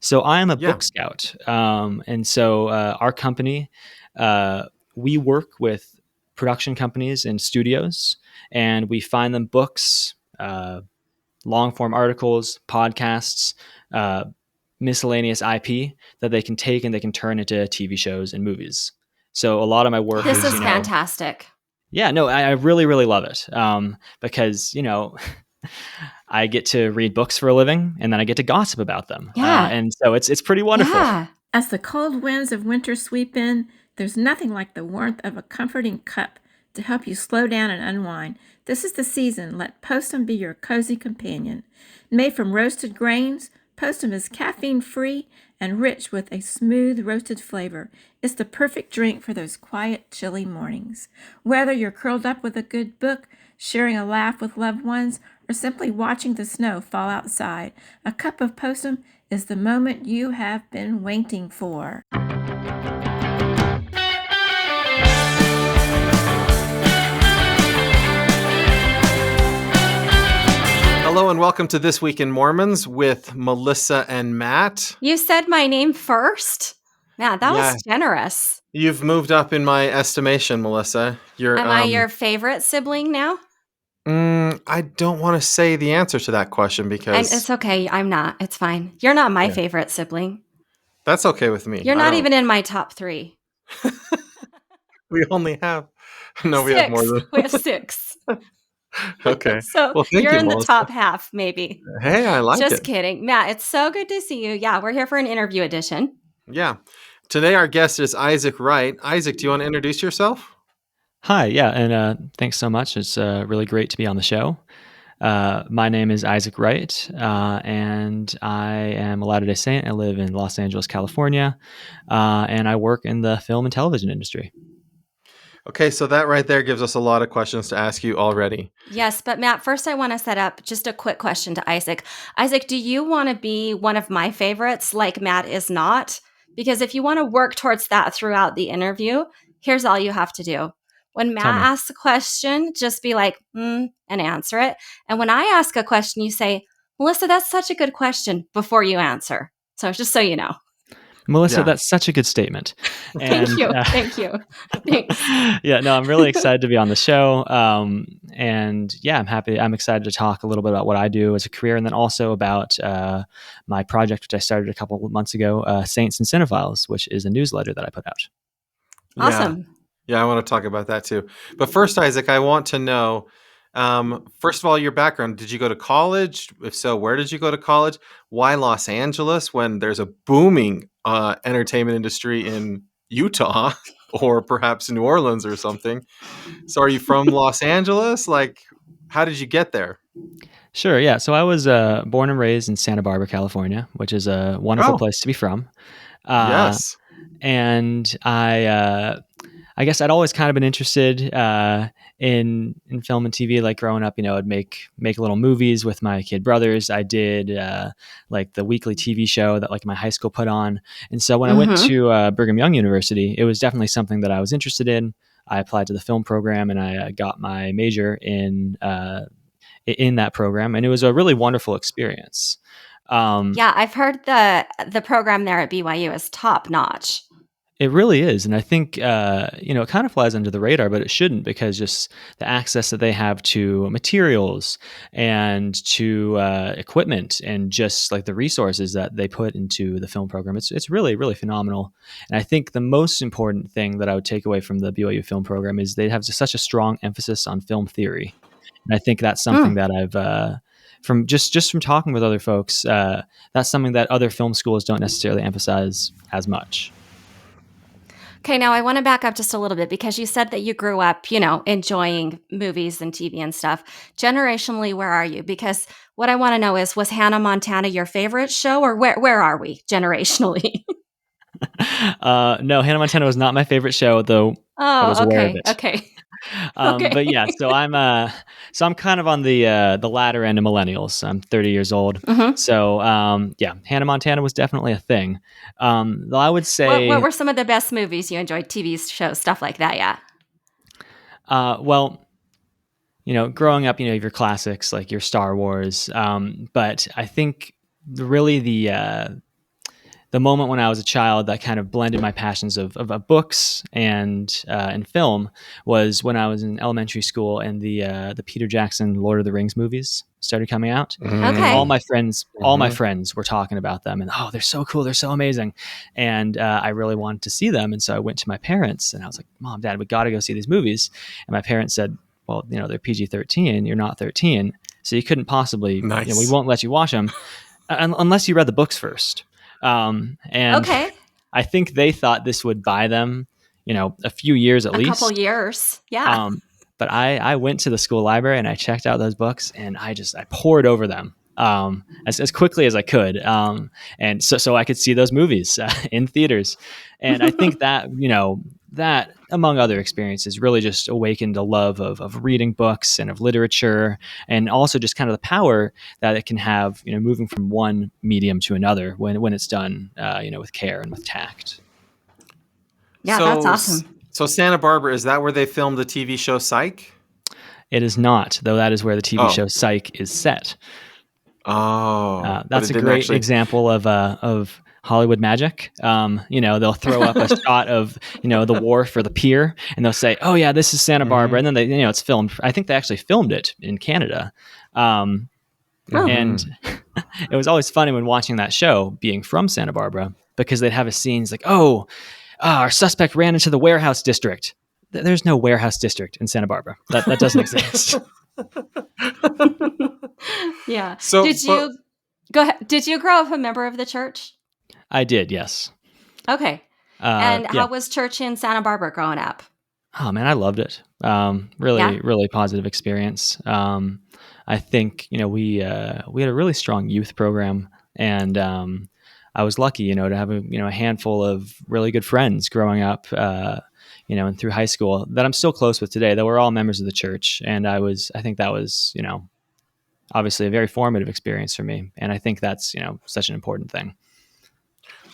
So I am a Yeah. book scout, and so our company we work with production companies and studios, and we find them books, long form articles, podcasts, uh, miscellaneous IP that they can take and they can turn into TV shows and movies. So a lot of my work This is, is fantastic. yeah, no, I really, really love it because, I get to read books for a living and then I get to gossip about them. Yeah. And so it's pretty wonderful. Yeah. As the cold winds of winter sweep in, there's nothing like the warmth of a comforting cup to help you slow down and unwind. This is the season. Let Postum be your cozy companion. Made from roasted grains, Postum is caffeine-free and rich with a smooth roasted flavor. It's the perfect drink for those quiet, chilly mornings. Whether you're curled up with a good book, sharing a laugh with loved ones, or simply watching the snow fall outside, a cup of Postum is the moment you have been waiting for. Hello and welcome to This Week in Mormons with Melissa and Matt. You said my name first? Matt, that was generous. You've moved up in my estimation, Melissa. Am I your favorite sibling now? I don't want to say the answer to that question because It's okay. I'm not. It's fine. You're not my favorite sibling. That's okay with me. You're not even in my top 3. We only have... No, 6. we have more than... We have 6. Okay. So well, thank you're you, in Melissa. the top half, maybe. Hey, I like it. Just kidding. Matt, it's so good to see you. Yeah, we're here for an interview edition. Yeah. Today our guest is Isaac Wright. Isaac, do you want to introduce yourself? Hi, yeah, and thanks so much. It's really great to be on the show. My name is Isaac Wright, and I am a Latter-day Saint. I live in Los Angeles, California, and I work in the film and television industry. Okay, so that right there gives us a lot of questions to ask you already. Yes, but Matt, first I want to set up just a quick question to Isaac. Isaac, do you want to be one of my favorites like Matt is not? Because if you want to work towards that throughout the interview, here's all you have to do. When Matt asks a question, just be like, and answer it. And when I ask a question, you say, Melissa, that's such a good question before you answer. So just so you know. Melissa, that's such a good statement. And, Thank you. Thank you. Thanks. Yeah, no, I'm really excited to be on the show. And yeah, I'm happy. I'm excited to talk a little bit about what I do as a career and then also about my project, which I started a couple of months ago, Saints and Cinephiles, which is a newsletter that I put out. Awesome. Yeah, I want to talk about that too. But first, Isaac, I want to know, first of all, your background. Did you go to college? If so, where did you go to college? Why Los Angeles when there's a booming entertainment industry in Utah or perhaps New Orleans or something? So are you from Los Angeles? Like, how did you get there? Sure, yeah. So I was born and raised in Santa Barbara, California, which is a wonderful place to be from. Yes. And I guess I'd always kind of been interested in film and TV. Like growing up, I'd make little movies with my kid brothers. I did like the weekly TV show that like my high school put on. And so when I went to Brigham Young University, it was definitely something that I was interested in. I applied to the film program and I got my major in that program, and it was a really wonderful experience. Yeah, I've heard the program there at BYU is top notch. It really is. And I think, it kind of flies under the radar, but it shouldn't, because just the access that they have to materials and to equipment and just like the resources that they put into the film program, it's really, really phenomenal. And I think the most important thing that I would take away from the BYU film program is they have such a strong emphasis on film theory. And I think that's something that I've, from talking with other folks, that's something that other film schools don't necessarily emphasize as much. Okay, now I want to back up just a little bit because you said that you grew up, enjoying movies and TV and stuff. Generationally, where are you? Because what I want to know is, was Hannah Montana your favorite show, or where are we generationally? No, Hannah Montana was not my favorite show, though I was aware of it. Okay. But yeah, so I'm kind of on the latter end of millennials. I'm 30 years old. So yeah, Hannah Montana was definitely a thing. Though I would say, what were some of the best movies you enjoyed? TV shows, stuff like that. Yeah. Well, growing up, you have your classics like your Star Wars. But I think really the moment when I was a child that kind of blended my passions of books and film was when I was in elementary school and the Peter Jackson Lord of the Rings movies started coming out. And Okay. all my friends were talking about them, and they're so cool, they're so amazing, and I really wanted to see them. And so I went to my parents, and I was like, "Mom, Dad, we got to go see these movies." And my parents said, "Well, they're PG-13. You're not 13, so you couldn't possibly. We Nice. won't let you watch them unless you read the books first." And Okay. I think they thought this would buy them, a few years at A couple least. years. Yeah. But I went to the school library and I checked out those books and I poured over them as quickly as I could. And so I could see those movies in theaters. And I think that, that among other experiences really just awakened a love of reading books and of literature, and also just kind of the power that it can have, moving from one medium to another when it's done, with care and with tact. Yeah, that's awesome. So Santa Barbara, is that where they filmed the TV show Psych? It is not, though that is where the TV show Psych is set. Oh, that's a great example of Hollywood magic. They'll throw up a shot of, the wharf or the pier, and they'll say, "Oh yeah, this is Santa Barbara," and then it's filmed. I think they actually filmed it in Canada. And it was always funny when watching that show, being from Santa Barbara, because they'd have a scene like, our suspect ran into the warehouse district. There's no warehouse district in Santa Barbara. That doesn't exist. Yeah. So go ahead? Did you grow up a member of the church? I did, yes. Okay. And how was church in Santa Barbara growing up? Oh man, I loved it. Really positive experience. I think we had a really strong youth program, and I was lucky, to have a handful of really good friends growing up, and through high school that I'm still close with today. That were all members of the church, and I think that was obviously a very formative experience for me, and I think that's such an important thing.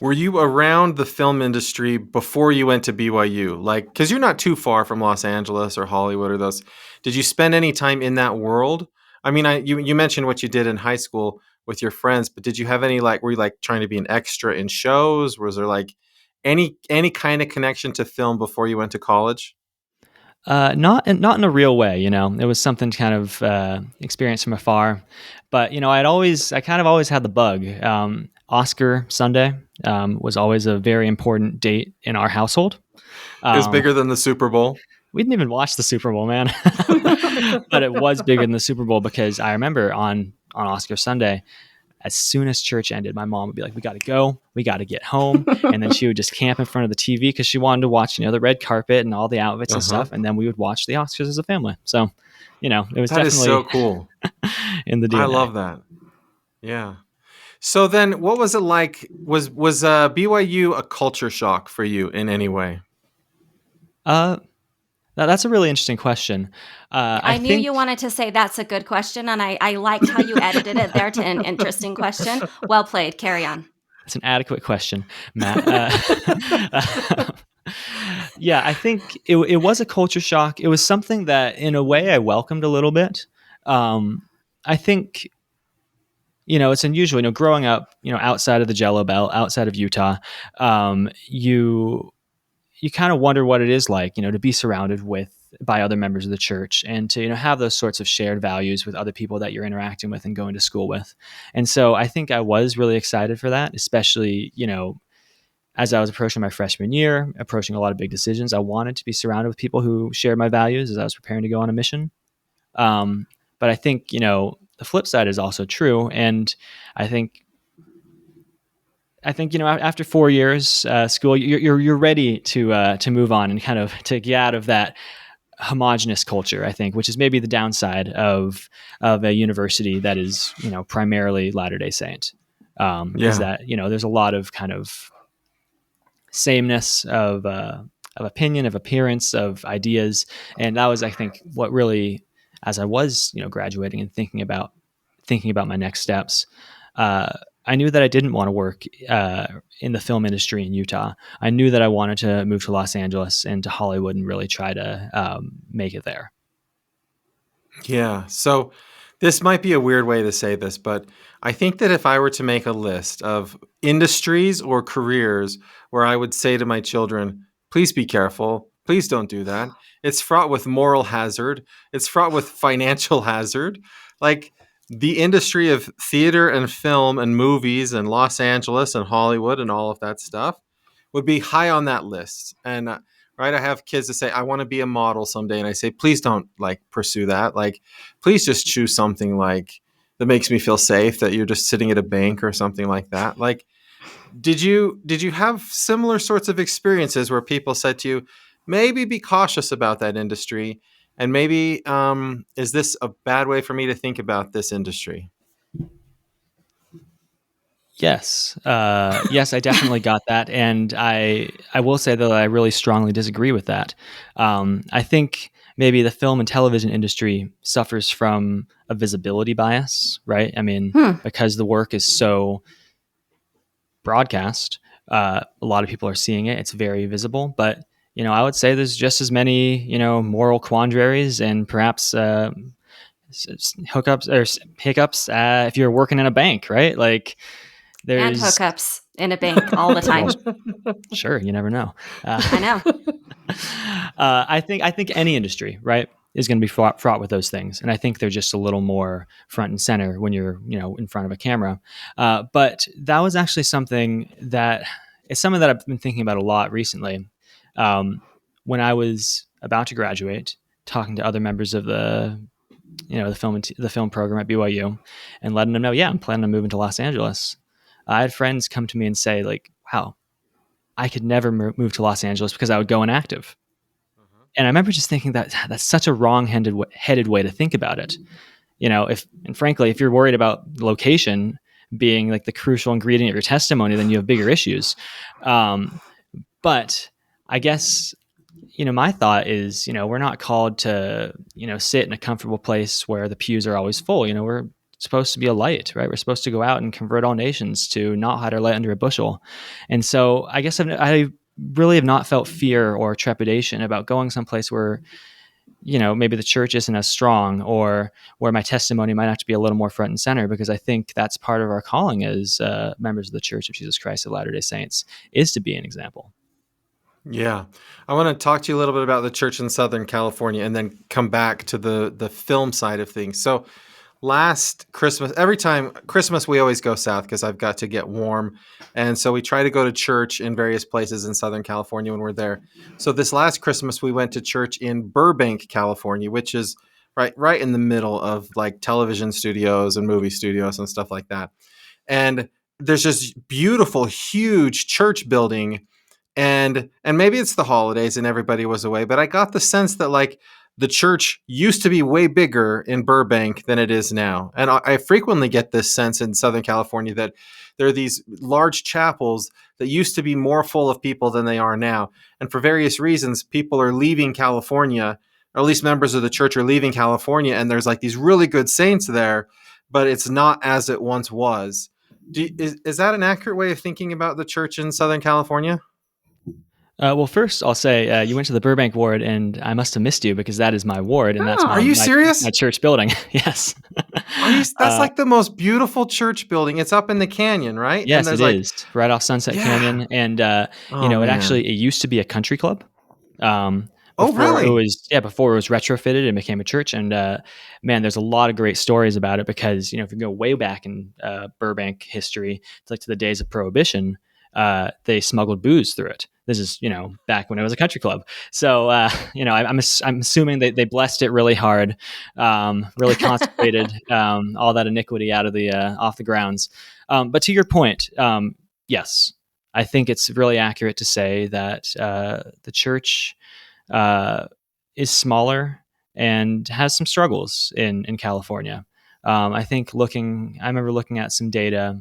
Were you around the film industry before you went to BYU? Like, because you're not too far from Los Angeles or Hollywood or those. Did you spend any time in that world? I mean, you mentioned what you did in high school with your friends, but did you have any, were you trying to be an extra in shows? Was there any kind of connection to film before you went to college? Not in a real way, It was something to kind of experience from afar. But I kind of always had the bug. Oscar Sunday was always a very important date in our household. It was bigger than the Super Bowl. We didn't even watch the Super Bowl, man. But it was bigger than the Super Bowl because I remember on Oscar Sunday, as soon as church ended, my mom would be like, "We got to go. We got to get home." And then she would just camp in front of the TV because she wanted to watch, the red carpet and all the outfits and stuff. And then we would watch the Oscars as a family. So, it was that definitely is so cool. in the DNA. I love that. Yeah. So then what was it like? Was BYU a culture shock for you in any way? That's a really interesting question. I knew you wanted to say that's a good question, and I liked how you edited it there to an interesting question. Well played. Carry on. It's an adequate question, Matt. Yeah, I think it was a culture shock. It was something that, in a way, I welcomed a little bit. I think, it's unusual. Growing up, outside of the Jello Belt, outside of Utah, you kind of wonder what it is like, to be surrounded by other members of the church and to, have those sorts of shared values with other people that you're interacting with and going to school with. And so I think I was really excited for that, especially, as I was approaching my freshman year, approaching a lot of big decisions. I wanted to be surrounded with people who shared my values as I was preparing to go on a mission. But I think, the flip side is also true. And I think, after 4 years school, you're ready to move on and kind of to get out of that homogenous culture, I think, which is maybe the downside of a university that is, primarily Latter-day Saint. Is that, there's a lot of kind of sameness of opinion, of appearance, of ideas. And that was, I think, what really, as I was, graduating and thinking about my next steps, I knew that I didn't want to work in the film industry in Utah. I knew that I wanted to move to Los Angeles and to Hollywood and really try to make it there. Yeah. So This might be a weird way to say this, but I think that if I were to make a list of industries or careers where I would say to my children, please be careful, please don't do that. It's fraught with moral hazard, it's fraught with financial hazard. Like the industry of theater and film and movies and Los Angeles and Hollywood and all of that stuff would be high on that list. And right, I have kids that say I want to be a model someday, and I say please don't like pursue that. Like please just choose something like that makes me feel safe, that you're just sitting at a bank or something like that. Like did you have similar sorts of experiences where people said to you, maybe be cautious about that industry, and maybe is this a bad way for me to think about this industry? Yes. Yes, I definitely got that. And I will say that I really strongly disagree with that. I think maybe the film and television industry suffers from a visibility bias, right? I mean, Hmm. because the work is so broadcast, a lot of people are seeing it. It's very visible. But, I would say there's just as many, moral quandaries and perhaps hookups or hiccups if you're working in a bank, right? Like, And there's hookups in a bank all the well, time. sure, you never know. I know. I think any industry, right, is going to be fraught with those things, and I think they're just a little more front and center when you're, in front of a camera. But that was actually something that it's something that I've been thinking about a lot recently. When I was about to graduate, talking to other members of the film program at BYU, and letting them know, yeah, I'm planning on moving to Los Angeles. I had friends come to me and say, like, wow, I could never move to Los Angeles because I would go inactive. And I remember just thinking that that's such a wrong-headed way to think about it. Frankly, if you're worried about location being like the crucial ingredient of your testimony, then you have bigger issues. But I guess, my thought is, we're not called to, sit in a comfortable place where the pews are always full. We're supposed to be a light, right? We're supposed to go out and convert all nations, to not hide our light under a bushel. And so I guess I really have not felt fear or trepidation about going someplace where, maybe the church isn't as strong, or where my testimony might have to be a little more front and center, because I think that's part of our calling as members of the Church of Jesus Christ of Latter-day Saints, is to be an example. Yeah. I want to talk to you a little bit about the church in Southern California and then come back to the film side of things. So last Christmas, every time Christmas, we always go south because I've got to get warm. And so we try to go to church in various places in Southern California when we're there. So this last Christmas, we went to church in Burbank, California, which is right in the middle of like television studios and movie studios and stuff like that. And there's this beautiful, huge church building, and maybe it's the holidays and everybody was away, but I got the sense that like the church used to be way bigger in Burbank than it is now. And I frequently get this sense in Southern California that there are these large chapels that used to be more full of people than they are now. And for various reasons, people are leaving California, or at least members of the church are leaving California, and there's like these really good saints there, but it's not as it once was. Is that an accurate way of thinking about the church in Southern California? Well, first I'll say you went to the Burbank ward, and I must have missed you, because that is my ward, and that's Oh. Are you serious? my church building. Yes. That's like the most beautiful church building. It's up in the canyon, right? And Yes, there's it like, is right off Sunset yeah. Canyon, and Oh, man. it used to be a country club. Oh, Before really? before it was retrofitted and became a church. And man, there's a lot of great stories about it, because if you go way back in Burbank history, it's like to the days of Prohibition, they smuggled booze through it. This is back when it was a country club. So I'm assuming they blessed it really hard, really consecrated all that iniquity out of the off the grounds. But to your point, yes, I think it's really accurate to say that the church is smaller and has some struggles in California. I remember looking at some data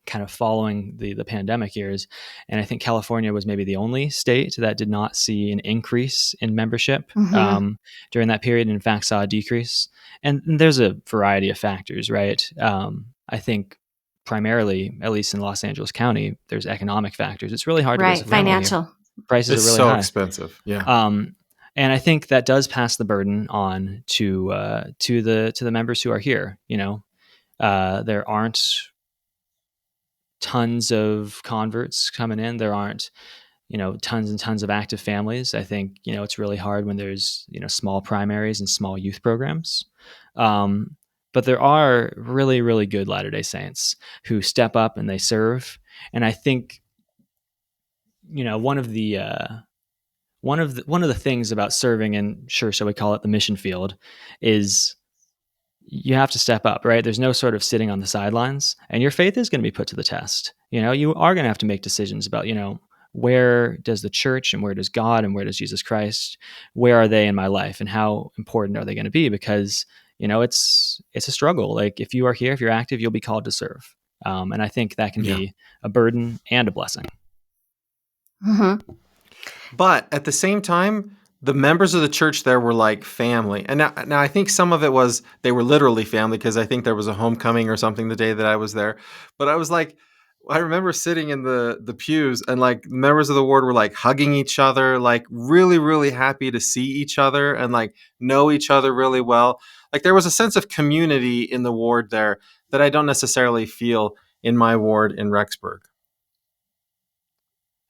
kind of following the pandemic years, and I think California was maybe the only state that did not see an increase in membership during that period, and in fact saw a decrease. And there's a variety of factors, right? I think primarily, at least in Los Angeles County, there's economic factors. It's really hard to Right. visit family here. Financial. Prices It's are really so high. expensive. Yeah. Um, And I think that does pass the burden on to the members who are here. There aren't tons of converts coming in. There aren't tons and tons of active families. I think it's really hard when there's small primaries and small youth programs. But there are really, really good Latter-day Saints who step up and they serve. And I think one of the things about serving in, sure, shall we call it the mission field, is you have to step up, right? There's no sort of sitting on the sidelines, and your faith is going to be put to the test. You are going to have to make decisions about, where does the church and where does God and where does Jesus Christ, where are they in my life, and how important are they going to be? Because, it's a struggle. Like, if you are here, if you're active, you'll be called to serve. And I think that can be a burden and a blessing. Mm-hmm. But at the same time, the members of the church there were like family. And now I think some of it was they were literally family, because I think there was a homecoming or something the day that I was there. But I was like, I remember sitting in the pews, and like members of the ward were like hugging each other, like really, really happy to see each other and like know each other really well. Like there was a sense of community in the ward there that I don't necessarily feel in my ward in Rexburg.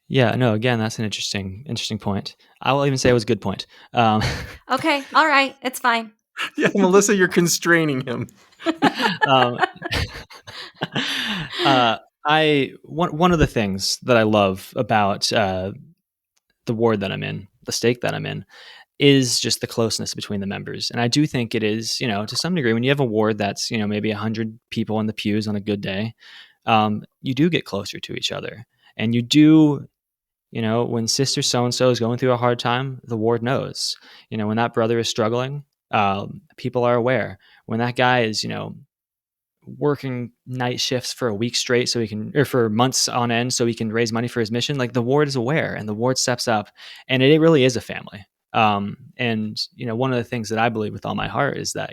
Yeah, no, again, that's an interesting point. I will even say it was a good point. Okay. All right. It's fine. Yeah, Melissa, you're constraining him. um, one of the things that I love about the ward that I'm in, the stake that I'm in, is just the closeness between the members. And I do think it is, to some degree, when you have a ward that's, maybe 100 people in the pews on a good day, you do get closer to each other. And you do, when sister so-and-so is going through a hard time, the ward knows. When that brother is struggling, people are aware. When that guy is, working night shifts for a week straight or for months on end so he can raise money for his mission, like the ward is aware and the ward steps up, and it really is a family. And one of the things that I believe with all my heart is that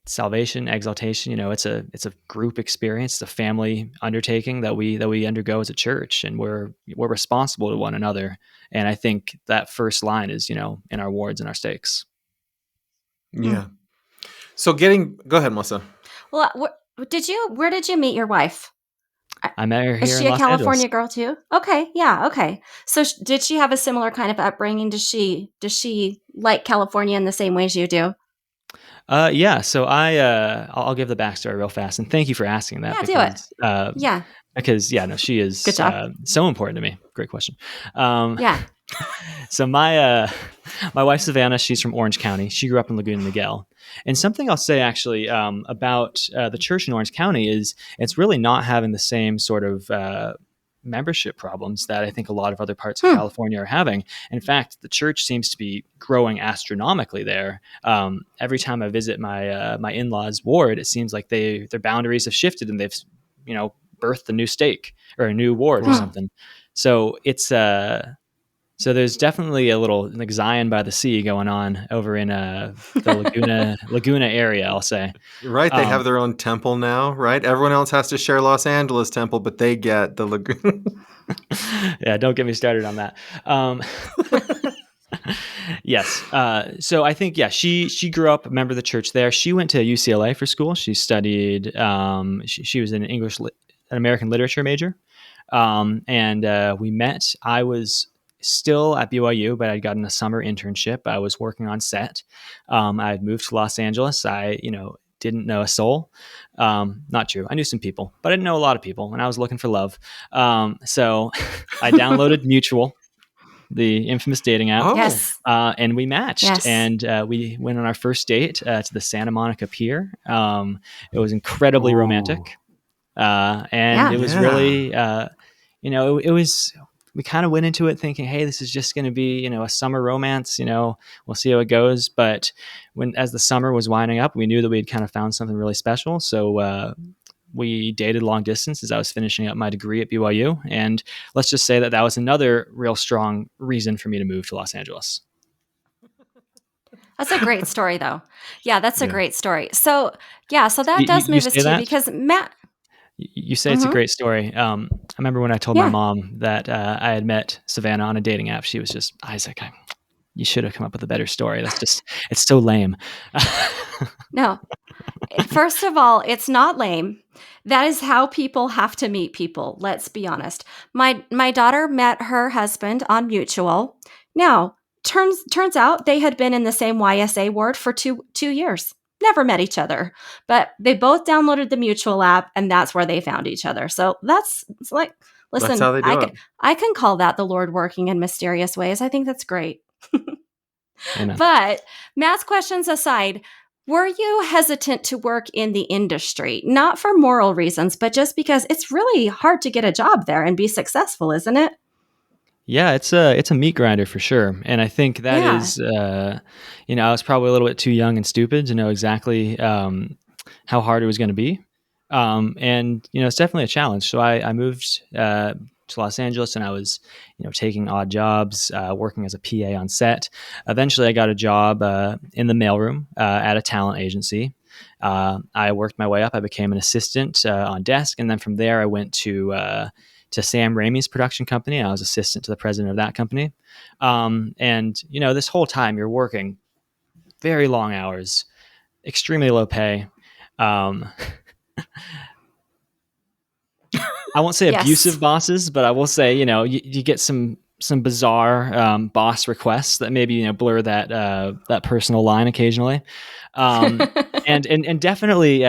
salvation, exaltation, it's a group experience, it's a family undertaking that we undergo as a church, and we're responsible to one another. And I think that first line is in our wards and our stakes. Yeah. So go ahead, Melissa. Well, where did you meet your wife? I met her here in Los Angeles. Is she a California girl too? Okay. Yeah. Okay. So did she have a similar kind of upbringing? Does she like California in the same ways you do? Yeah. So I'll give the backstory real fast, and thank you for asking that. Yeah, do it. Yeah. Because she is Good job. So important to me. Great question. Yeah. So my wife Savannah, she's from Orange County. She grew up in Laguna Niguel. And something I'll say actually about the church in Orange County is it's really not having the same sort of membership problems that I think a lot of other parts of California are having. In fact, the church seems to be growing astronomically there. Every time I visit my in-laws' ward, it seems like their boundaries have shifted and they've birthed a new stake or a new ward or something. So it's so there's definitely a little like Zion by the sea going on over in the Laguna area, I'll say. Right, they have their own temple now, right? Everyone else has to share Los Angeles temple, but they get the Laguna. Yeah, don't get me started on that. Yes. So I think, she grew up a member of the church there. She went to UCLA for school. She studied, she was an an American literature major. And we met. I was still at BYU, but I'd gotten a summer internship. I was working on set. I had moved to Los Angeles. I, didn't know a soul. Not true. I knew some people, but I didn't know a lot of people, and I was looking for love. So I downloaded Mutual, the infamous dating app. Oh. Yes. And we matched. Yes. And we went on our first date to the Santa Monica Pier. It was incredibly romantic. And it was really, it was, we kind of went into it thinking, hey, this is just going to be, a summer romance, we'll see how it goes. But as the summer was winding up, we knew that we had kind of found something really special. So we dated long distance as I was finishing up my degree at BYU. And let's just say that was another real strong reason for me to move to Los Angeles. That's a great story, though. Yeah, that's a great story. So, so that does move us to, because Matt. You say it's a Mm-hmm. great story. I remember when I told my Yeah. mom that I had met Savannah on a dating app. She was just, Isaac, you should have come up with a better story. It's so lame. No. First of all, it's not lame. That is how people have to meet people. Let's be honest. My daughter met her husband on Mutual. Now, turns out they had been in the same YSA ward for two years. Never met each other, but they both downloaded the Mutual app, and that's where they found each other. So it's like, That's listen, how they do it. I can call that the Lord working in mysterious ways. I think that's great. Amen. But math questions aside, were you hesitant to work in the industry? Not for moral reasons, but just because it's really hard to get a job there and be successful, isn't it? Yeah, it's a meat grinder for sure, and I think that Yeah. is, I was probably a little bit too young and stupid to know exactly how hard it was going to be, and it's definitely a challenge. So I moved to Los Angeles, and I was taking odd jobs, working as a PA on set. Eventually, I got a job in the mailroom at a talent agency. I worked my way up. I became an assistant on desk, and then from there, I went to Sam Raimi's production company. I was assistant to the president of that company. And this whole time you're working very long hours, extremely low pay. Um, I won't say Yes. abusive bosses, but I will say, you get some bizarre boss requests that maybe blur that personal line occasionally, and definitely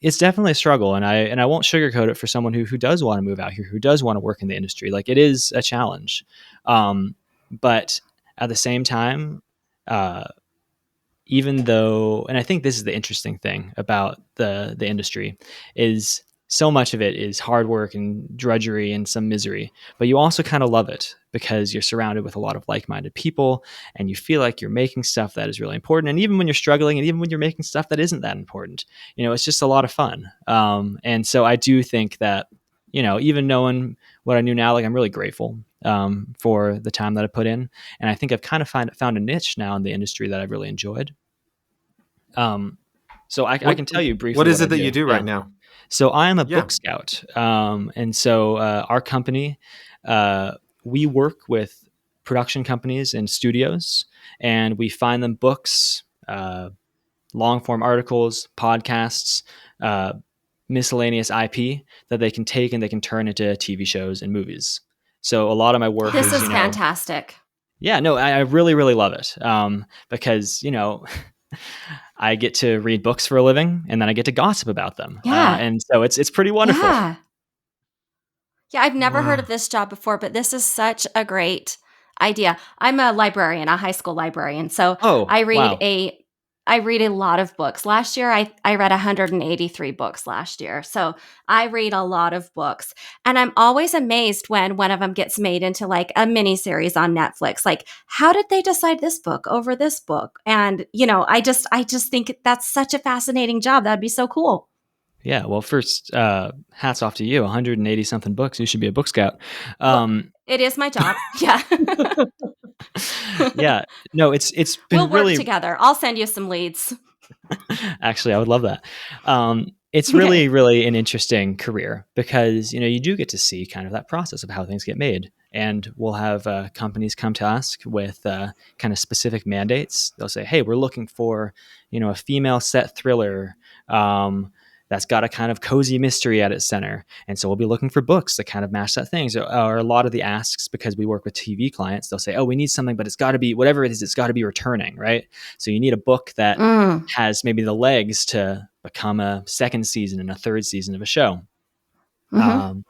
it's definitely a struggle, and I won't sugarcoat it for someone who does want to move out here, who does want to work in the industry. Like, it is a challenge, but at the same time, uh, even though, and I think this is the interesting thing about the industry, is so much of it is hard work and drudgery and some misery, but you also kind of love it because you're surrounded with a lot of like-minded people, and you feel like you're making stuff that is really important. And even when you're struggling, and even when you're making stuff that isn't that important, it's just a lot of fun. And so I do think that, even knowing what I knew now, like, I'm really grateful for the time that I put in, and I think I've kind of found a niche now in the industry that I've really enjoyed. Um, so I What can tell you what briefly is what I it that do. you do Yeah. right now? So I am a Yeah. book scout. And so our company, we work with production companies and studios, and we find them books, long form articles, podcasts, uh, miscellaneous IP that they can take and they can turn into TV shows and movies. So a lot of my work This is, is fantastic. yeah, no, I really, really love it, because I get to read books for a living, and then I get to gossip about them, Yeah. and so it's pretty wonderful. Yeah. Yeah, I've never heard Wow. of this job before, but this is such a great idea. I'm a librarian, a high school librarian. So Oh, I read wow. a I read a lot of books. Last year I read 183 books last year. So I read a lot of books. And I'm always amazed when one of them gets made into like a mini series on Netflix. Like, how did they decide this book over this book? And I just think that's such a fascinating job. That'd be so cool. Yeah, well, first, hats off to you, 180 something books. You should be a book scout. Well, Um, it is my job. Yeah. yeah, no, it's We'll been work really, together. I'll send you some leads. actually, I would love that. It's Okay. really, really an interesting career because you do get to see kind of that process of how things get made, and we'll have companies come to us with kind of specific mandates. They'll say, "Hey, we're looking for a female set thriller." That's got a kind of cozy mystery at its center. And so we'll be looking for books that kind of match that thing. So, or a lot of the asks, because we work with TV clients, they'll say, oh, we need something, but it's got to be whatever it is, it's got to be returning, right? So you need a book that Mm, has maybe the legs to become a second season and a third season of a show. hmm Um,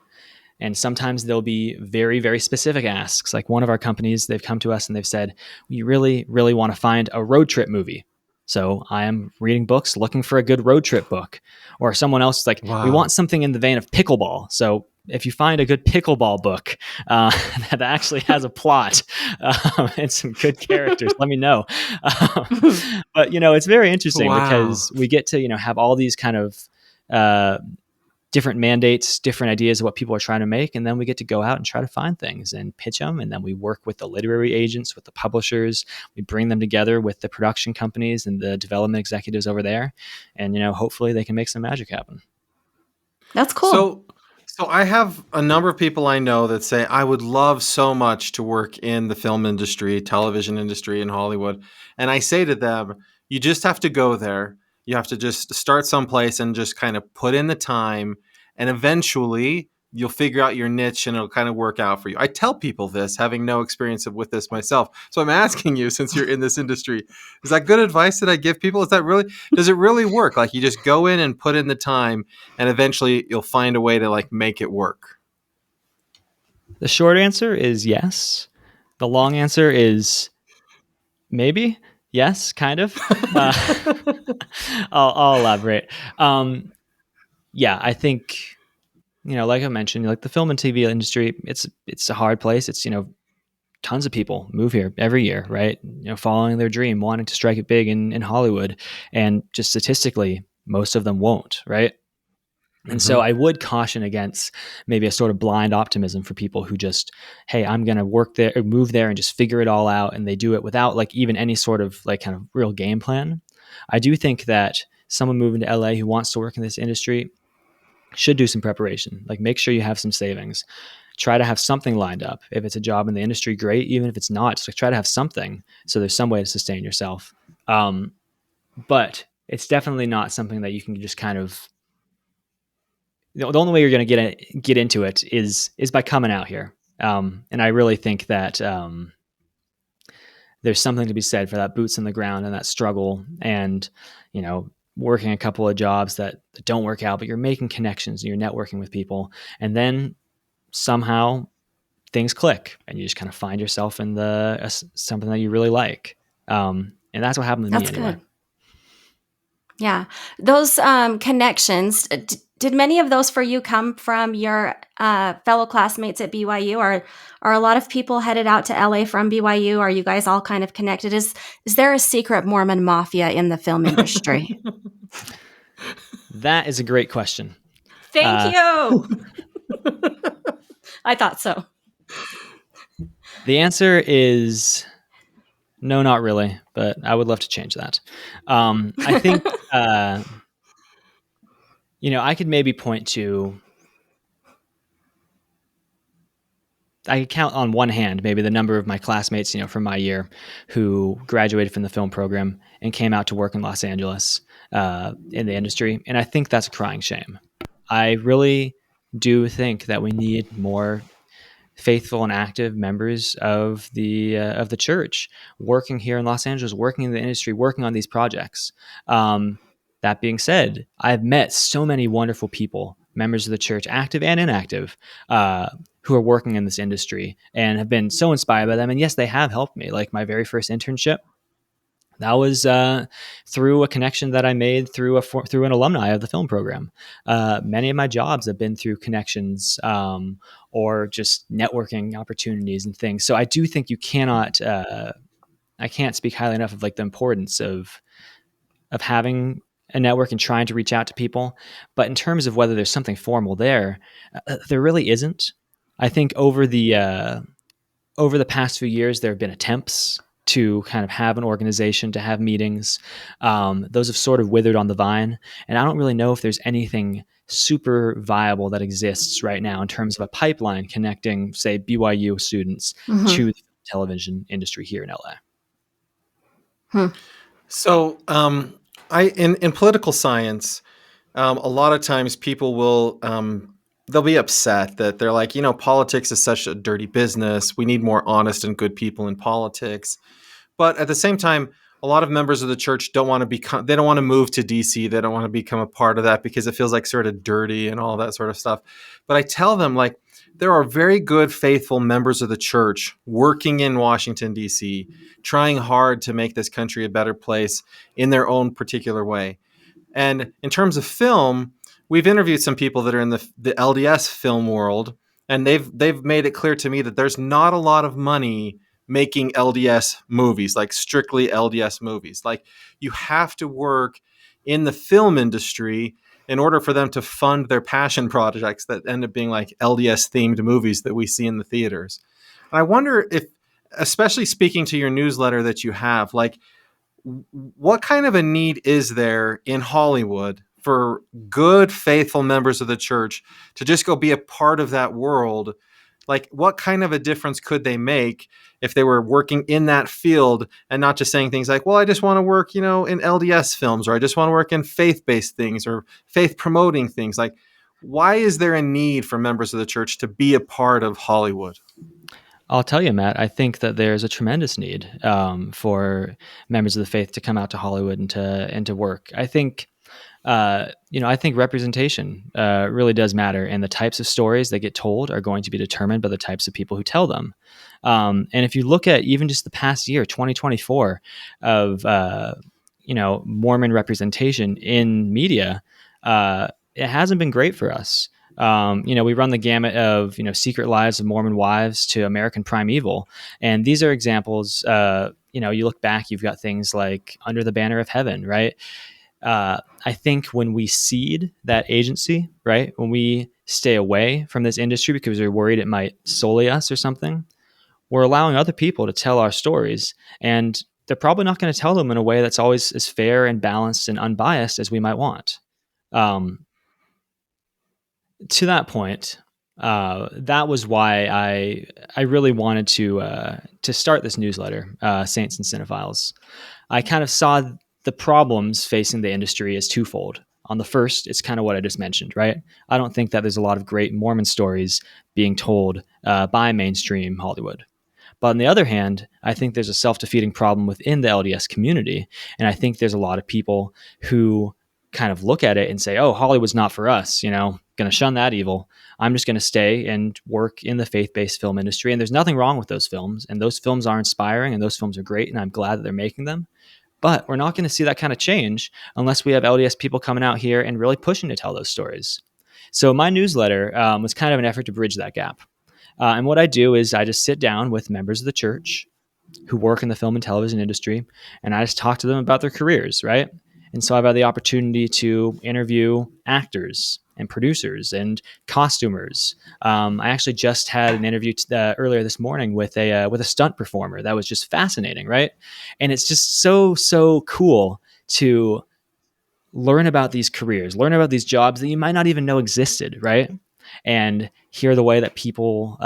and sometimes there'll be very, very specific asks. Like one of our companies, they've come to us and they've said, we really, really want to find a road trip movie. So I am reading books, looking for a good road trip book. Or someone else is like, we Wow. want something in the vein of pickleball. So if you find a good pickleball book that actually has a plot and some good characters, let me know. Um, but it's very interesting Wow. because we get to have all these kind of uh, different mandates, different ideas of what people are trying to make. And then we get to go out and try to find things and pitch them. And then we work with the literary agents, with the publishers. We bring them together with the production companies and the development executives over there. And, hopefully they can make some magic happen. That's cool. So I have a number of people I know that say I would love so much to work in the film industry, television industry in Hollywood. And I say to them, you just have to go there. You have to just start someplace and just kind of put in the time, and eventually you'll figure out your niche and it'll kind of work out for you. I tell people this, having no experience with this myself. So I'm asking you, since you're in this industry, is that good advice that I give people? Does it really work? Like, you just go in and put in the time, and eventually you'll find a way to like make it work? The short answer is yes. The long answer is maybe. Yes, kind of. Uh, I'll elaborate. Yeah, I think, like I mentioned, like the film and TV industry, it's a hard place. It's, tons of people move here every year, right? Following their dream, wanting to strike it big in Hollywood, and just statistically, most of them won't, right? And so Mm-hmm. I would caution against maybe a sort of blind optimism for people who just, hey, I'm going to work there or move there and just figure it all out. And they do it without like even any sort of like kind of real game plan. I do think that someone moving to LA who wants to work in this industry should do some preparation. Like, make sure you have some savings. Try to have something lined up. If it's a job in the industry, great. Even if it's not, just like try to have something so there's some way to sustain yourself. But it's definitely not something that you can just kind of, the only way you're going to get into it is by coming out here. And I really think that there's something to be said for that boots in the ground and that struggle, and working a couple of jobs that don't work out, but you're making connections and you're networking with people, and then somehow things click and you just kind of find yourself in something that you really like. And that's what happened to me That's anyway. good. Yeah. Those connections, did many of those for you come from your fellow classmates at BYU? Or are a lot of people headed out to LA from BYU? Are you guys all kind of connected? Is there a secret Mormon mafia in the film industry? That is a great question. Thank you. I thought so. The answer is no, not really, but I would love to change that. I think, I could maybe point to, I could count on one hand maybe the number of my classmates, from my year who graduated from the film program and came out to work in Los Angeles in the industry. And I think that's a crying shame. I really do think that we need more faithful and active members of the church working here in Los Angeles, working in the industry, working on these projects. That being said, I've met so many wonderful people, members of the church, active and inactive, who are working in this industry and have been so inspired by them. And yes, they have helped me. Like my very first internship, that was through a connection that I made through an alumni of the film program. Many of my jobs have been through connections or just networking opportunities and things. So I do think you cannot. I can't speak highly enough of like the importance of having a network and trying to reach out to people. But in terms of whether there's something formal there, there really isn't. I think over the past few years, there have been attempts to kind of have an organization, to have meetings. Those have sort of withered on the vine. And I don't really know if there's anything super viable that exists right now in terms of a pipeline connecting, say, BYU students to the television industry here in LA. So, in political science, a lot of times people will they'll be upset that they're like, politics is such a dirty business. We need more honest and good people in politics. But at the same time, a lot of members of the church don't want to they don't want to move to DC. They don't want to become a part of that because it feels like sort of dirty and all that sort of stuff. But I tell them, like, there are very good, faithful members of the church working in Washington, DC, trying hard to make this country a better place in their own particular way. And in terms of film, we've interviewed some people that are in the LDS film world, and they've made it clear to me that there's not a lot of money making LDS movies, like strictly LDS movies. Like, you have to work in the film industry in order for them to fund their passion projects that end up being like LDS themed movies that we see in the theaters. And I wonder if, especially speaking to your newsletter that you have, like, what kind of a need is there in Hollywood for good, faithful members of the church to just go be a part of that world, like what kind of a difference could they make if they were working in that field and not just saying things like, well, I just want to work, in LDS films, or I just want to work in faith-based things or faith promoting things. Like, why is there a need for members of the church to be a part of Hollywood? I'll tell you, Matt, I think that there's a tremendous need for members of the faith to come out to Hollywood and to work. I think I think representation really does matter, and the types of stories that get told are going to be determined by the types of people who tell them. And if you look at even just the past year, 2024, of Mormon representation in media, it hasn't been great for us. We run the gamut of Secret Lives of Mormon Wives to American Primeval, and these are examples. You look back, you've got things like Under the Banner of Heaven, right? I think when we cede that agency, right, when we stay away from this industry because we're worried it might sully us or something, we're allowing other people to tell our stories, and they're probably not going to tell them in a way that's always as fair and balanced and unbiased as we might want. To that point, that was why I really wanted to start this newsletter, Saints and Cinephiles. I kind of saw the problems facing the industry as twofold. On the first, it's kind of what I just mentioned, right? I don't think that there's a lot of great Mormon stories being told by mainstream Hollywood. But on the other hand, I think there's a self-defeating problem within the LDS community. And I think there's a lot of people who kind of look at it and say, oh, Hollywood's not for us, going to shun that evil. I'm just going to stay and work in the faith-based film industry. And there's nothing wrong with those films. And those films are inspiring and those films are great. And I'm glad that they're making them. But we're not going to see that kind of change unless we have LDS people coming out here and really pushing to tell those stories. So my newsletter was kind of an effort to bridge that gap. And what I do is I just sit down with members of the church who work in the film and television industry, and I just talk to them about their careers, right? And so I've had the opportunity to interview actors and producers and costumers. I actually just had an interview earlier this morning with a stunt performer that was just fascinating, right? And it's just so cool to learn about these careers, learn about these jobs that you might not even know existed, right? And hear the way that people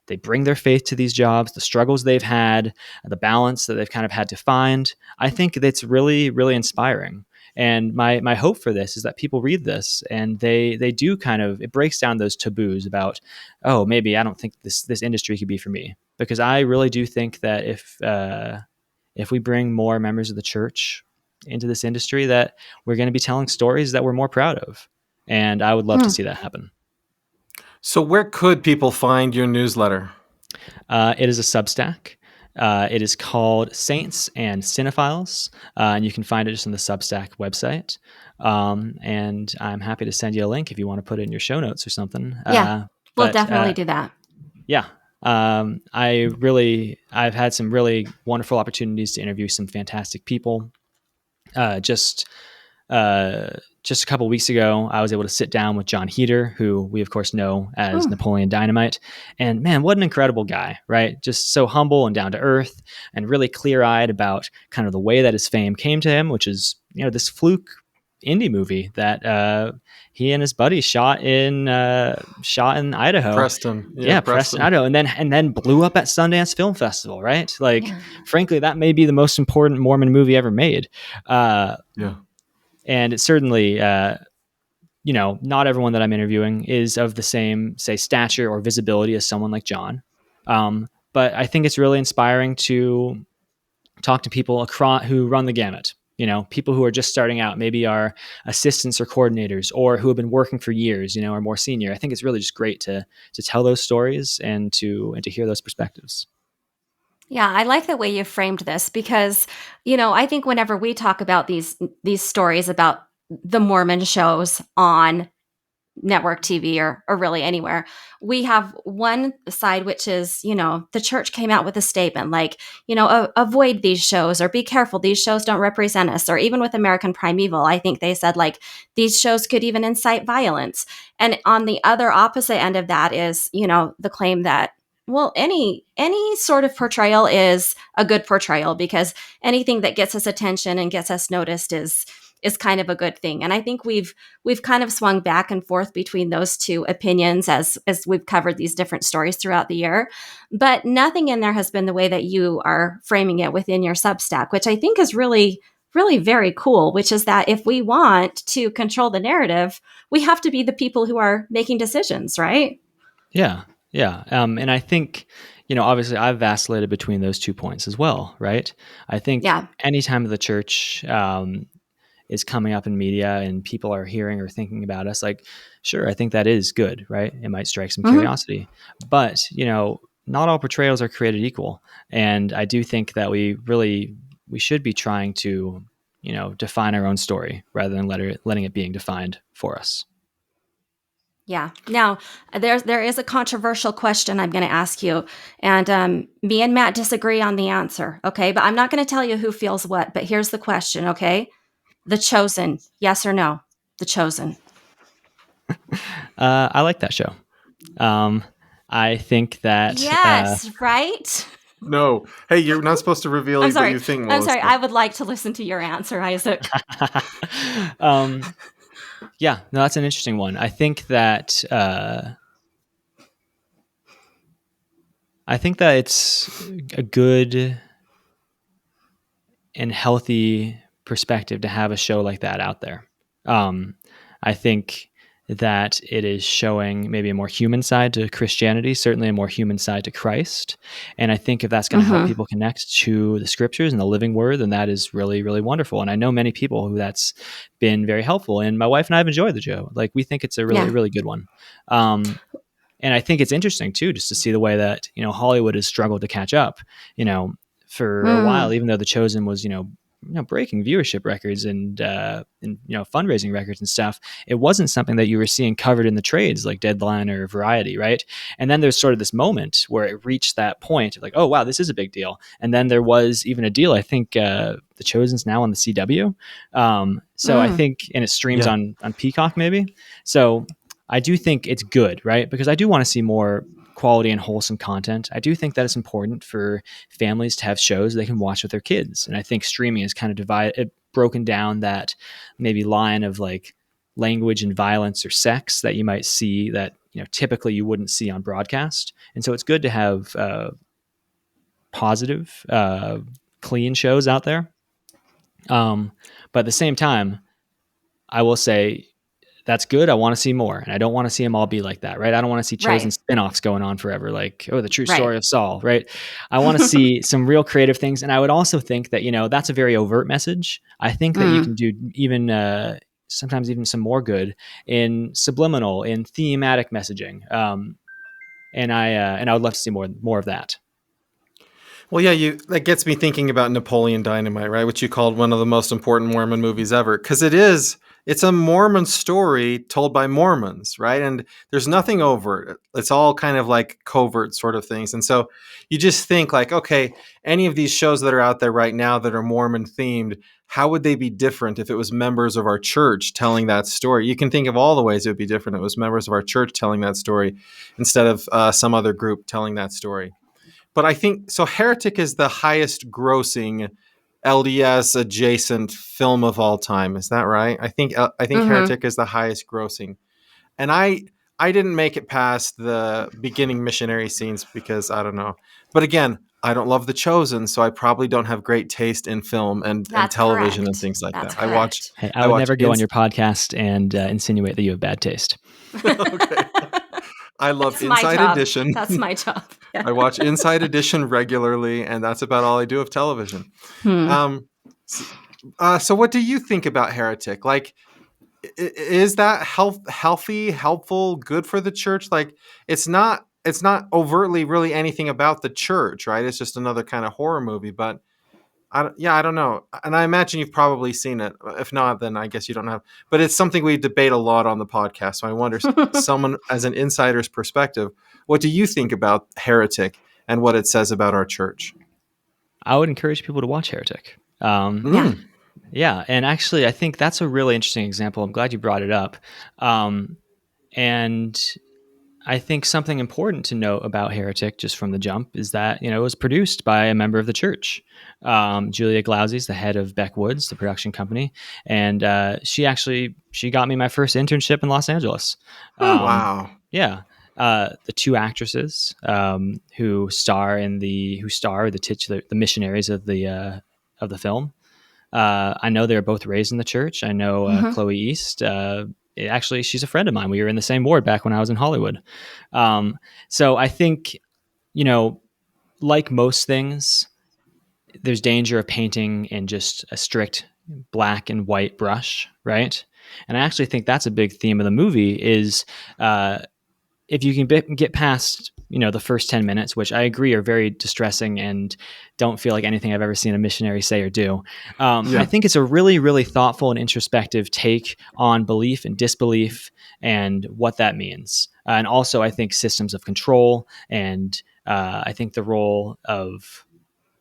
they bring their faith to these jobs, the struggles they've had, the balance that they've kind of had to find. I think that's really, really inspiring. And my hope for this is that people read this and they do kind of, it breaks down those taboos about, oh, maybe I don't think this industry could be for me. Because I really do think that if we bring more members of the church into this industry, that we're going to be telling stories that we're more proud of. And I would love to see that happen. So where could people find your newsletter? It is a Substack. It is called Saints and Cinephiles, and you can find it just on the Substack website. And I'm happy to send you a link if you want to put it in your show notes or something. Yeah, we'll definitely do that. Yeah. I've had some really wonderful opportunities to interview some fantastic people. Just a couple of weeks ago, I was able to sit down with John Heater, who we of course know as Napoleon Dynamite. And man, what an incredible guy, right? Just so humble and down to earth and really clear-eyed about kind of the way that his fame came to him, which is, this fluke indie movie that he and his buddy shot in Idaho. Preston. Yeah, Preston, Idaho. And then blew up at Sundance Film Festival, right? Like, frankly, that may be the most important Mormon movie ever made. And it's certainly, not everyone that I'm interviewing is of the same, say, stature or visibility as someone like John. But I think it's really inspiring to talk to people who run the gamut. People who are just starting out, maybe are assistants or coordinators, or who have been working for years, or more senior. I think it's really just great to tell those stories and to hear those perspectives. Yeah, I like the way you framed this because, I think whenever we talk about these stories about the Mormon shows on network TV or really anywhere, we have one side, which is, the church came out with a statement like, avoid these shows or be careful. These shows don't represent us. Or even with American Primeval, I think they said like these shows could even incite violence. And on the other opposite end of that is, the claim that, well, any sort of portrayal is a good portrayal because anything that gets us attention and gets us noticed is is kind of a good thing. And I think we've kind of swung back and forth between those two opinions as we've covered these different stories throughout the year. But nothing in there has been the way that you are framing it within your Substack, which I think is really, really very cool, which is that if we want to control the narrative, we have to be the people who are making decisions, right? Yeah. Yeah. And I think, obviously I've vacillated between those 2 points as well, right? I think Yeah. anytime the church is coming up in media and people are hearing or thinking about us, like, sure, I think that is good, right? It might strike some Mm-hmm. curiosity, but, not all portrayals are created equal. And I do think that we should be trying to, define our own story rather than letting it being defined for us. Yeah. Now, there is a controversial question I'm going to ask you, and me and Matt disagree on the answer. Okay, but I'm not going to tell you who feels what. But here's the question. Okay, The Chosen, yes or no? The Chosen. I like that show. I think that Yes, right. No. Hey, you're not supposed to reveal I'm what sorry. you think, I'm sorry. Melissa. I would like to listen to your answer, Isaac. Yeah, no, that's an interesting one. I think that it's a good and healthy perspective to have a show like that out there. I think that it is showing maybe a more human side to Christianity, certainly a more human side to Christ. And I think if that's going to help people connect to the scriptures and the living word, then that is really, really wonderful. And I know many people who that's been very helpful. And my wife and I have enjoyed the show. Like, we think it's a really, Yeah. really good one. And I think it's interesting too, just to see the way that, Hollywood has struggled to catch up, for a while, even though The Chosen was, breaking viewership records and fundraising records and stuff. It wasn't something that you were seeing covered in the trades like Deadline or Variety, right? And then there's sort of this moment where it reached that point of like, oh wow, this is a big deal. And then there was even a deal. I think The Chosen's now on the CW. So I think, and it streams on Peacock maybe. So I do think it's good, right? Because I do want to see more quality and wholesome content. I do think that it's important for families to have shows they can watch with their kids. And I think streaming is kind of broken down that maybe line of like language and violence or sex that you might see that, typically you wouldn't see on broadcast. And so it's good to have positive, clean shows out there. But at the same time, I will say, that's good. I want to see more. And I don't want to see them all be like that, right? I don't want to see Chosen spinoffs going on forever. Like, the true story of Saul, right? I want to see some real creative things. And I would also think that, that's a very overt message. I think that you can do even sometimes even some more good in subliminal, in thematic messaging. And I would love to see more of that. Well, yeah, that gets me thinking about Napoleon Dynamite, right? Which you called one of the most important Mormon movies ever. Because it's a Mormon story told by Mormons, right? And there's nothing overt. It's all kind of like covert sort of things. And so you just think like, okay, any of these shows that are out there right now that are Mormon themed, how would they be different if it was members of our church telling that story? You can think of all the ways it would be different if it was members of our church telling that story instead of some other group telling that story. But I think so. Heretic is the highest grossing LDS adjacent film of all time. Is that right? I think Heretic is the highest grossing, and I didn't make it past the beginning missionary scenes because I don't know. But again, I don't love The Chosen, so I probably don't have great taste in film and television and things like that. Correct. I would never go on your podcast and insinuate that you have bad taste. Okay. I love Inside Edition. That's my job. Yeah. I watch Inside Edition regularly, and that's about all I do of television. So what do you think about Heretic? Like, is that healthy, helpful, good for the church? Like, it's not overtly really anything about the church, right? It's just another kind of horror movie, but I don't know. And I imagine you've probably seen it. If not, then I guess you don't have. But it's something we debate a lot on the podcast. So I wonder, someone as an insider's perspective, what do you think about Heretic and what it says about our church? I would encourage people to watch Heretic. Yeah. And actually, I think that's a really interesting example. I'm glad you brought it up. And I think something important to note about Heretic, just from the jump, is that it was produced by a member of the church. Julia Glauzy is the head of Beck Woods, the production company, and she got me my first internship in Los Angeles. Wow. Yeah, the two actresses who star the titular the missionaries of the film. I know they were both raised in the church. I know Chloe East. Actually, she's a friend of mine. We were in the same ward back when I was in Hollywood. So I think, like most things, there's danger of painting in just a strict black and white brush, right? And I actually think that's a big theme of the movie is if you can get past the first 10 minutes, which I agree are very distressing and don't feel like anything I've ever seen a missionary say or do. I think it's a really, really thoughtful and introspective take on belief and disbelief and what that means. And also I think systems of control and I think the role of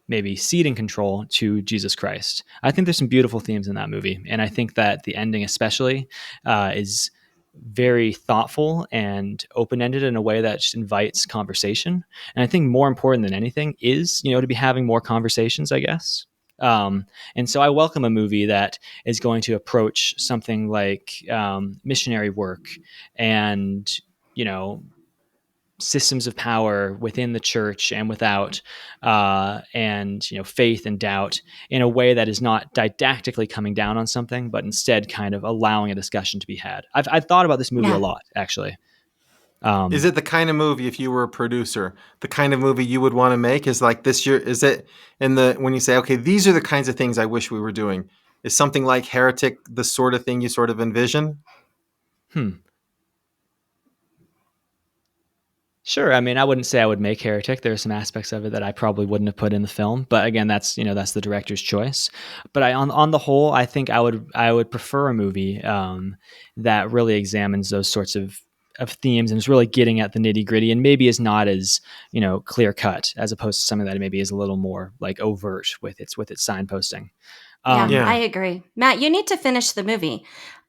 maybe ceding control to Jesus Christ. I think there's some beautiful themes in that movie. And I think that the ending especially is very thoughtful and open-ended in a way that just invites conversation. And I think more important than anything is, to be having more conversations, I guess. And so I welcome a movie that is going to approach something like missionary work and, systems of power within the church and without, and faith and doubt in a way that is not didactically coming down on something, but instead kind of allowing a discussion to be had. I've thought about this movie a lot, actually. Is it the kind of movie, if you were a producer, the kind of movie you would want to make? Is like this year? Is it when you say, okay, these are the kinds of things I wish we were doing? Is something like Heretic the sort of thing you sort of envision? Sure. I mean, I wouldn't say I would make Heretic. There are some aspects of it that I probably wouldn't have put in the film, but again, that's the director's choice. But on the whole, I think I would prefer a movie that really examines those sorts of themes and is really getting at the nitty gritty and maybe is not as clear cut as opposed to something that maybe is a little more like overt with its signposting. Yeah, I agree. Matt, you need to finish the movie.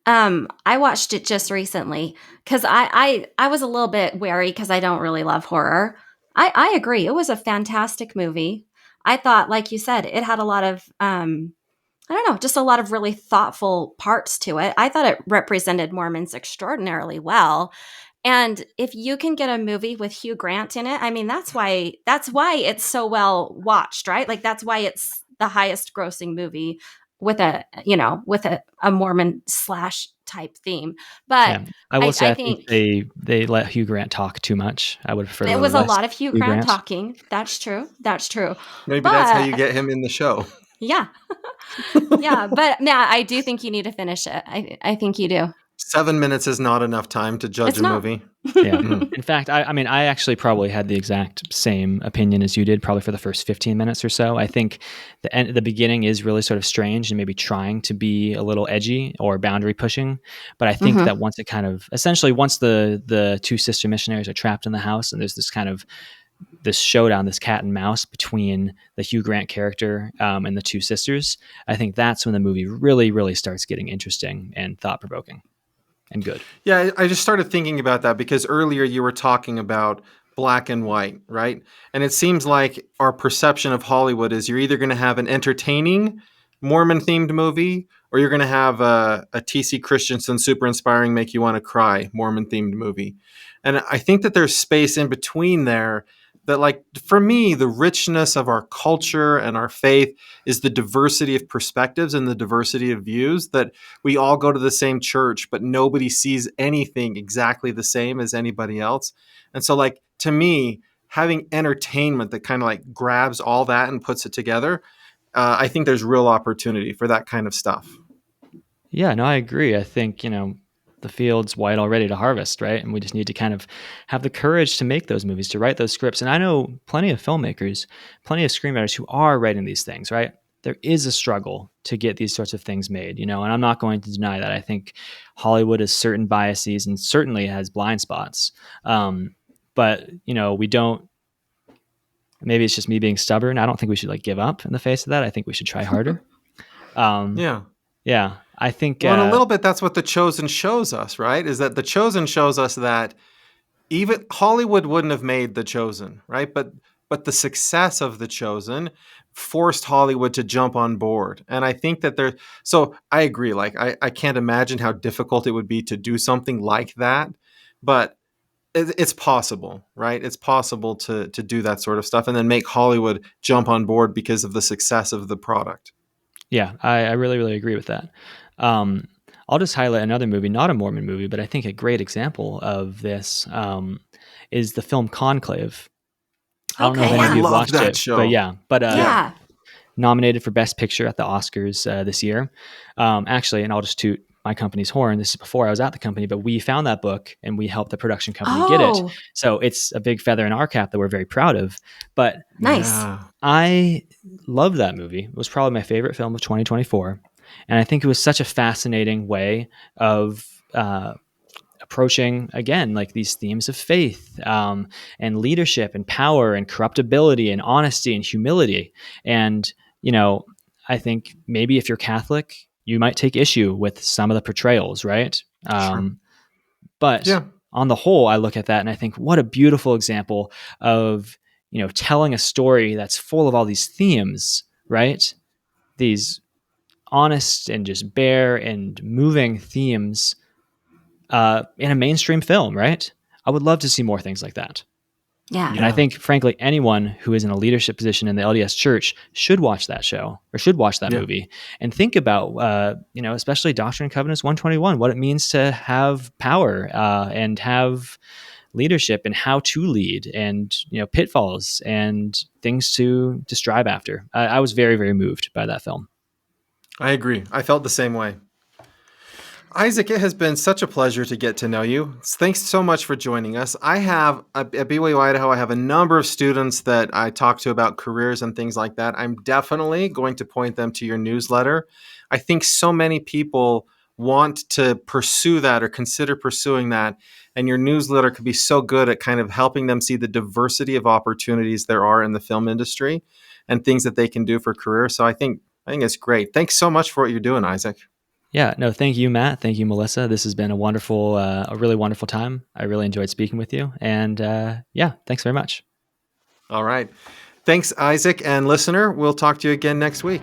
I watched it just recently because I was a little bit wary because I don't really love horror. I agree. It was a fantastic movie. I thought, like you said, it had a lot of I don't know, just a lot of really thoughtful parts to it. I thought it represented Mormons extraordinarily well. And if you can get a movie with Hugh Grant in it, I mean, that's why it's so well watched, right? Like that's why it's the highest grossing movie with a Mormon slash type theme. But I will say, I think think they let Hugh Grant talk too much. I would prefer a it little was a less lot of Hugh Grant talking. That's true. That's true. Maybe that's how But you get him in the show. yeah. Yeah. But Matt, I do think you need to finish it. I think you do. 7 minutes is not enough time to judge It's a not. movie. Yeah. In fact, I mean, I actually probably had the exact same opinion as you did, probably for the first 15 minutes or so. I think the beginning is really sort of strange and maybe trying to be a little edgy or boundary pushing. But I think that once it kind of, essentially, once the two sister missionaries are trapped in the house and there's this showdown, this cat and mouse between the Hugh Grant character and the two sisters, I think that's when the movie really, really starts getting interesting and thought-provoking. And good. Yeah, I just started thinking about that because earlier you were talking about black and white, right? And it seems like our perception of Hollywood is you're either going to have an entertaining Mormon themed movie or you're going to have a T.C. Christensen super inspiring, make you want to cry Mormon themed movie. And I think that there's space in between there that, like, for me, the richness of our culture and our faith is the diversity of perspectives and the diversity of views, that we all go to the same church, but nobody sees anything exactly the same as anybody else. And so, like, to me, having entertainment that kind of like grabs all that and puts it together, I think there's real opportunity for that kind of stuff. Yeah, no, I agree. I think, the field's white already to harvest, right? And we just need to kind of have the courage to make those movies, to write those scripts. And I know plenty of filmmakers, plenty of screenwriters who are writing these things, right? There is a struggle to get these sorts of things made, and I'm not going to deny that. I think Hollywood has certain biases and certainly has blind spots. But, we don't, maybe it's just me being stubborn. I don't think we should give up in the face of that. I think we should try harder. Yeah. I think well, in a little bit, that's what The Chosen shows us, right? Is that The Chosen shows us that even Hollywood wouldn't have made The Chosen, right? But the success of The Chosen forced Hollywood to jump on board. And I think that there so I agree. Like I can't imagine how difficult it would be to do something like that. But it's possible, right? It's possible to do that sort of stuff and then make Hollywood jump on board because of the success of the product. Yeah, I really, really agree with that. Um, I'll just highlight another movie, not a Mormon movie, but I think a great example of this is the film Conclave. I don't know if Okay, Oh, any I of yeah. you have love watched that it, but show. yeah, but Yeah. Yeah. nominated for Best Picture at the Oscars this year. Actually, and I'll just toot my company's horn. This is before I was at the company, but we found that book and we helped the production company get it. Oh, So it's a big feather in our cap that we're very proud of. But nice. Yeah. I love that movie. It was probably my favorite film of 2024. And I think it was such a fascinating way of approaching, again, like these themes of faith and leadership and power and corruptibility and honesty and humility. And, you know, I think maybe if you're Catholic, you might take issue with some of the portrayals, right? Sure. But Yeah. on the whole, I look at that and I think, what a beautiful example of, telling a story that's full of all these themes, right? These honest and just bare and moving themes in a mainstream film, right? I would love to see more things like that. Yeah. And I Yeah. think, frankly, anyone who is in a leadership position in the LDS Church should watch that show or should watch that Yeah. movie and think about, especially Doctrine and Covenants 121, what it means to have power and have leadership and how to lead and, pitfalls and things to strive after. I was very, very moved by that film. I agree. I felt the same way. Isaac, it has been such a pleasure to get to know you. Thanks so much for joining us. I have at BYU Idaho, I have a number of students that I talk to about careers and things like that. I'm definitely going to point them to your newsletter. I think so many people want to pursue that or consider pursuing that. And your newsletter could be so good at kind of helping them see the diversity of opportunities there are in the film industry and things that they can do for career. So I think it's great. Thanks so much for what you're doing, Isaac. Yeah, no, thank you, Matt. Thank you, Melissa. This has been a really wonderful time. I really enjoyed speaking with you. And yeah, thanks very much. All right. Thanks, Isaac and listener. We'll talk to you again next week.